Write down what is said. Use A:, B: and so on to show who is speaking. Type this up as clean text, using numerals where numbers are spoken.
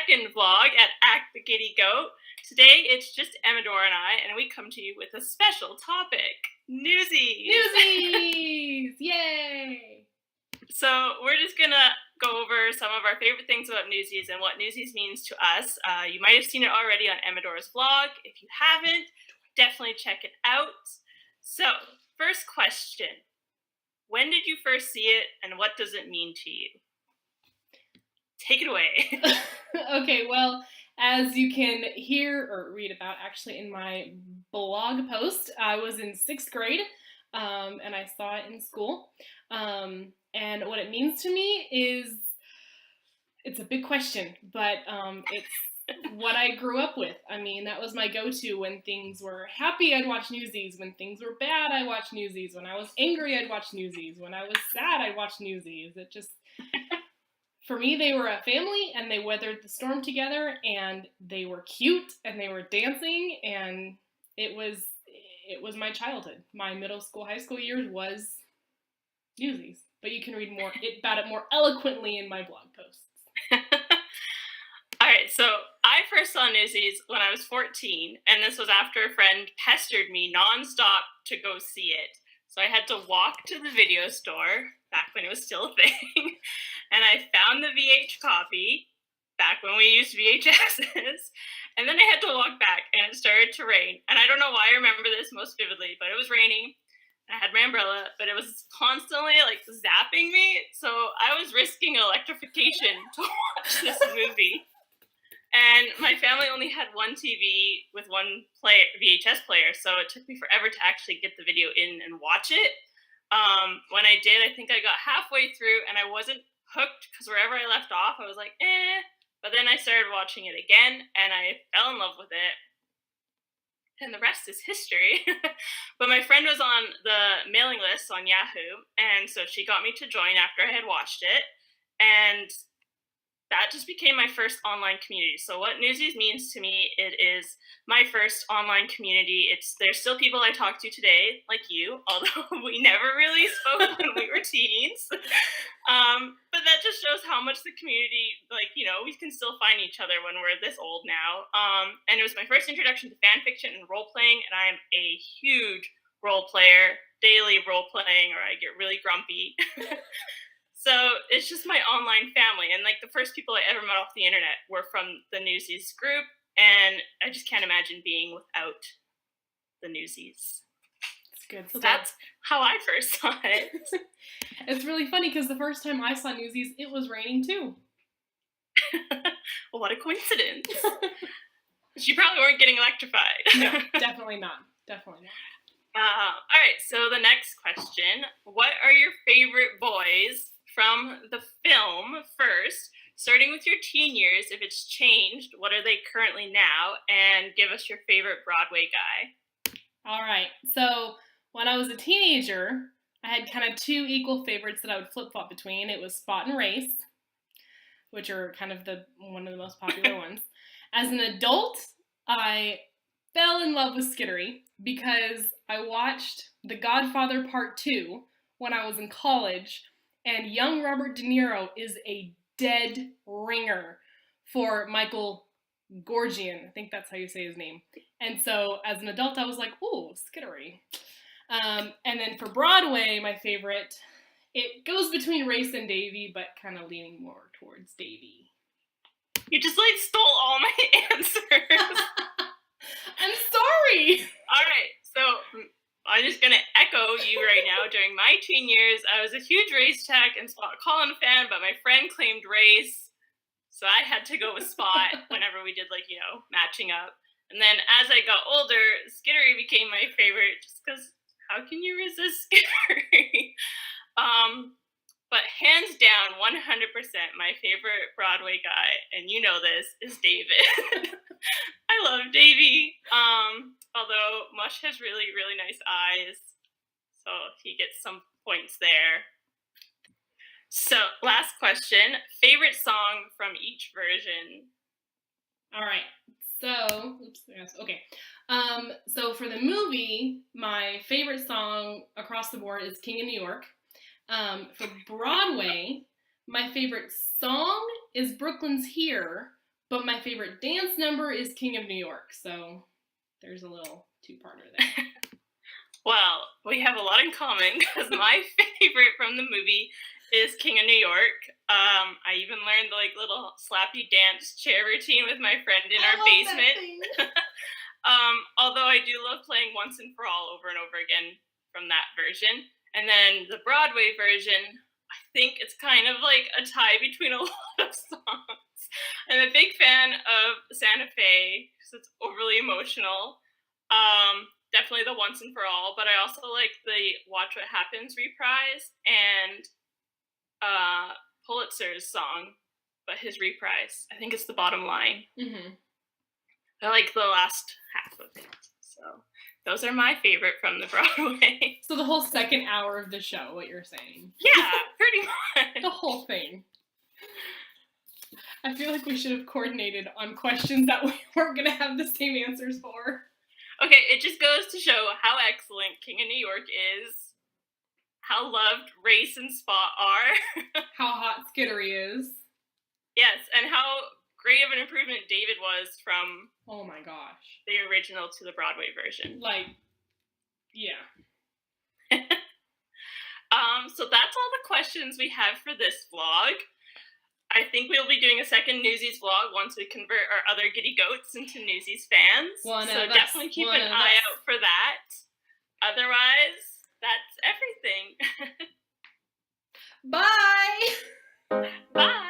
A: second vlog at Act the Giddy Goat. Today it's just Emador and I, and we come to you with a special topic, Newsies.
B: Newsies! Yay!
A: So we're just gonna go over some of our favorite things about Newsies and what Newsies means to us. You might have seen it already on Emador's vlog. If you haven't, definitely check it out. So, first question. When did you first see it, and what does it mean to you? Take it away.
B: Okay, well, as you can hear or read about actually in my blog post, I was in 6th grade, and I saw it in school. And what it means to me is, it's a big question, but it's what I grew up with. I mean, that was my go-to. When things were happy, I'd watch Newsies. When things were bad, I'd watch Newsies. When I was angry, I'd watch Newsies. When I was sad, I'd watch Newsies. It just, for me, they were a family, and they weathered the storm together, and they were cute, and they were dancing, and it was my childhood. My middle school, high school years was Newsies. But you can read more about it more eloquently in my blog posts.
A: Alright, so I first saw Newsies when I was 14, and this was after a friend pestered me nonstop to go see it. So I had to walk to the video store, back when it was still a thing, and I found the VH copy, back when we used VHSs, and then I had to walk back, and it started to rain. And I don't know why I remember this most vividly, but it was raining. I had my umbrella, but it was constantly, zapping me, so I was risking electrocution to watch this movie. And my family only had one TV with one VHS player, so it took me forever to actually get the video in and watch it. When I did, I think I got halfway through, and I wasn't hooked, because wherever I left off, I was like, eh. But then I started watching it again, and I fell in love with it. And the rest is history. But my friend was on the mailing list on Yahoo, and so she got me to join after I had watched it, and that just became my first online community. So what Newsies means to me, it is my first online community. There's still people I talk to today, like you, although we never really spoke when we were teens. But that just shows how much the community, we can still find each other when we're this old now. And it was my first introduction to fan fiction and role playing, and I'm a huge role player, daily role playing, or I get really grumpy. So it's just my online family, and the first people I ever met off the internet were from the Newsies group, and I just can't imagine being without the Newsies.
B: It's good
A: So
B: stuff.
A: that's how I first saw it.
B: It's really funny because the first time I saw Newsies, it was raining too.
A: Well, what a coincidence. You probably weren't getting electrified.
B: No, definitely not. Definitely not.
A: All right, so the next question. What are your favorite boys from the film first, starting with your teen years? If it's changed, what are they currently now? And give us your favorite Broadway guy.
B: All right, so when I was a teenager, I had kind of two equal favorites that I would flip-flop between. It was Spot and Race, which are kind of one of the most popular ones. As an adult, I fell in love with Skittery because I watched The Godfather Part 2 when I was in college, and young Robert De Niro is a dead ringer for Michael Gorgian. I think that's how you say his name. And so as an adult, I was like, ooh, Skittery. And then for Broadway, my favorite, it goes between Race and Davy, but kind of leaning more towards Davy.
A: You just stole all my answers.
B: I'm sorry.
A: All right, so I'm just going to echo you right now. During my teen years, I was a huge Race Tech and Spot Colin fan, but my friend claimed Race, so I had to go with Spot whenever we did, matching up. And then as I got older, Skittery became my favorite, just because how can you resist Skittery? But hands down, 100%, my favorite Broadway guy, and you know this, is David. I love Davy. Although Mush has really, really nice eyes, so he gets some points there. So, last question. Favorite song from each version?
B: All right. So, okay. So for the movie, my favorite song across the board is King of New York. For Broadway, my favorite song is Brooklyn's Here, But my favorite dance number is King of New York, so there's a little two-parter there.
A: Well, we have a lot in common because my favorite from the movie is King of New York. I even learned the little slappy dance chair routine with my friend in our basement. Although I do love playing Once and For All over and over again from that version. And then the Broadway version, I think it's kind of like a tie between a lot of songs. I'm a big fan of Santa Fe because it's overly emotional. Definitely the Once and For All, but I also like the Watch What Happens reprise and Pulitzer's song, but his reprise. I think it's The Bottom Line.
B: Mm-hmm.
A: I like the last half of it. So those are my favorite from the Broadway.
B: So the whole second hour of the show, what you're saying?
A: Yeah, pretty much.
B: The whole thing. I feel like we should have coordinated on questions that we weren't going to have the same answers for.
A: Okay, it just goes to show how excellent King of New York is, how loved Race and Spot are.
B: How hot Skittery is.
A: Yes, and how great of an improvement David was from
B: oh my gosh,
A: the original to the Broadway version.
B: Yeah.
A: So that's all the questions we have for this vlog. I think we'll be doing a second Newsies vlog once we convert our other giddy goats into Newsies fans. So definitely keep an eye out for that. Otherwise, that's everything.
B: Bye!
A: Bye!